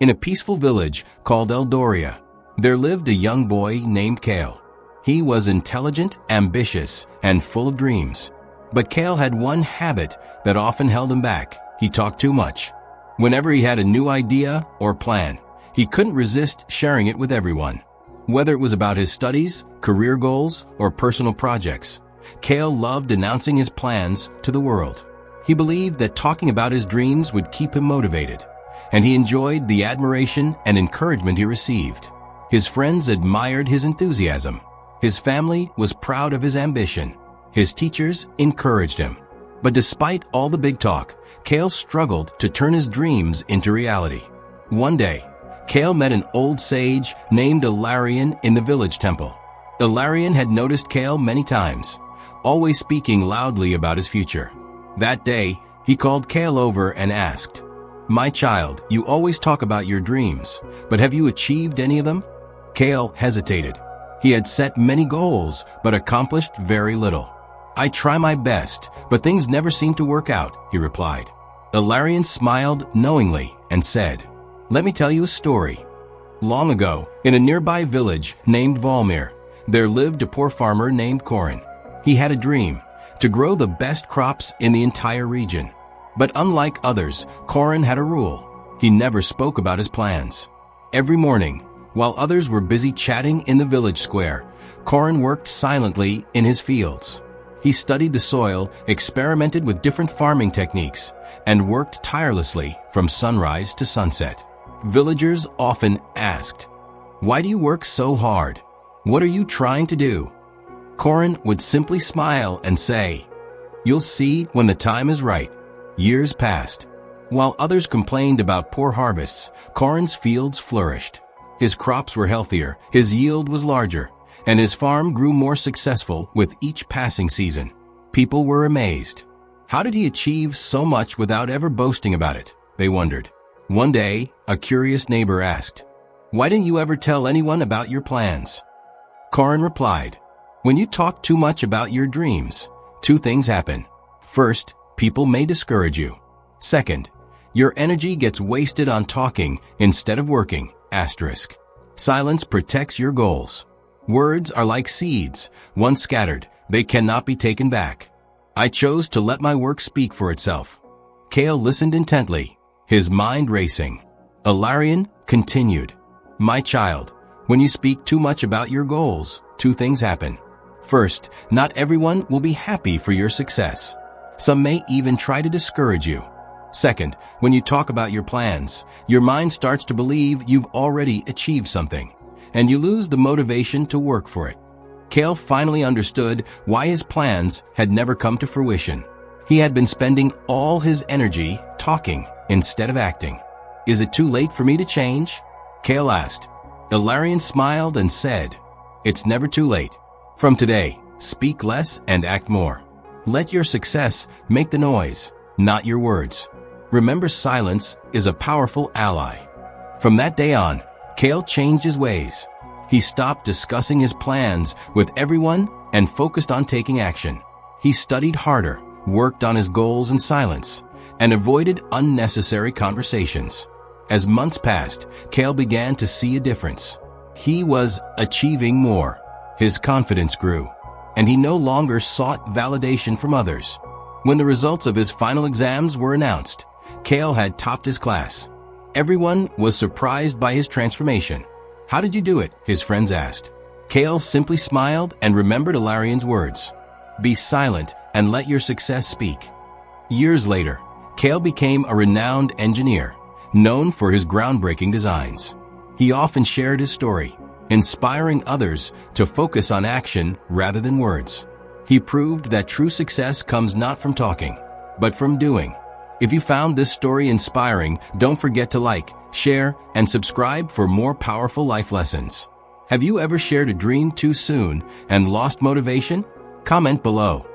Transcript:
In a peaceful village called Eldoria, there lived a young boy named Kael. He was intelligent, ambitious, and full of dreams. But Kael had one habit that often held him back. He talked too much. Whenever he had a new idea or plan, he couldn't resist sharing it with everyone. Whether it was about his studies, career goals, or personal projects, Kael loved announcing his plans to the world. He believed that talking about his dreams would keep him motivated, and he enjoyed the admiration and encouragement he received. His friends admired his enthusiasm. His family was proud of his ambition. His teachers encouraged him. But despite all the big talk, Kael struggled to turn his dreams into reality. One day, Kael met an old sage named Elarion in the village temple. Elarion had noticed Kael many times, always speaking loudly about his future. That day, he called Kael over and asked, "My child, you always talk about your dreams, but have you achieved any of them?" Kael hesitated. He had set many goals, but accomplished very little. "I try my best, but things never seem to work out," he replied. Elarion smiled knowingly and said, "Let me tell you a story. Long ago, in a nearby village named Valmir, there lived a poor farmer named Coren. He had a dream to grow the best crops in the entire region. But unlike others, Coren had a rule. He never spoke about his plans. Every morning, while others were busy chatting in the village square, Coren worked silently in his fields. He studied the soil, experimented with different farming techniques, and worked tirelessly from sunrise to sunset. Villagers often asked, "Why do you work so hard? What are you trying to do?" Coren would simply smile and say, "You'll see when the time is right." Years passed. While others complained about poor harvests, Coren's fields flourished. His crops were healthier, his yield was larger, and his farm grew more successful with each passing season. People were amazed. How did he achieve so much without ever boasting about it? They wondered. One day, a curious neighbor asked, "Why didn't you ever tell anyone about your plans?" Coren replied, "When you talk too much about your dreams, two things happen. First, people may discourage you. Second, your energy gets wasted on talking instead of working. Asterisk. Silence protects your goals. Words are like seeds. Once scattered, they cannot be taken back. I chose to let my work speak for itself." Kael listened intently, his mind racing. Elarion continued, "My child, when you speak too much about your goals, two things happen. First, not everyone will be happy for your success. Some may even try to discourage you. Second, when you talk about your plans, your mind starts to believe you've already achieved something, and you lose the motivation to work for it." Kael finally understood why his plans had never come to fruition. He had been spending all his energy talking instead of acting. "Is it too late for me to change?" Kael asked. Elarion smiled and said, "It's never too late. From today, speak less and act more. Let your success make the noise, not your words. Remember, silence is a powerful ally." From that day on, Kael changed his ways. He stopped discussing his plans with everyone and focused on taking action. He studied harder, worked on his goals in silence, and avoided unnecessary conversations. As months passed, Kael began to see a difference. He was achieving more. His confidence grew, and he no longer sought validation from others. When the results of his final exams were announced, Kael had topped his class. Everyone was surprised by his transformation. "How did you do it?" his friends asked. Kael simply smiled and remembered Elarion's words, "Be silent and let your success speak." Years later, Kael became a renowned engineer, known for his groundbreaking designs. He often shared his story, inspiring others to focus on action rather than words. He proved that true success comes not from talking, but from doing. If you found this story inspiring, don't forget to like, share, and subscribe for more powerful life lessons. Have you ever shared a dream too soon and lost motivation? Comment below.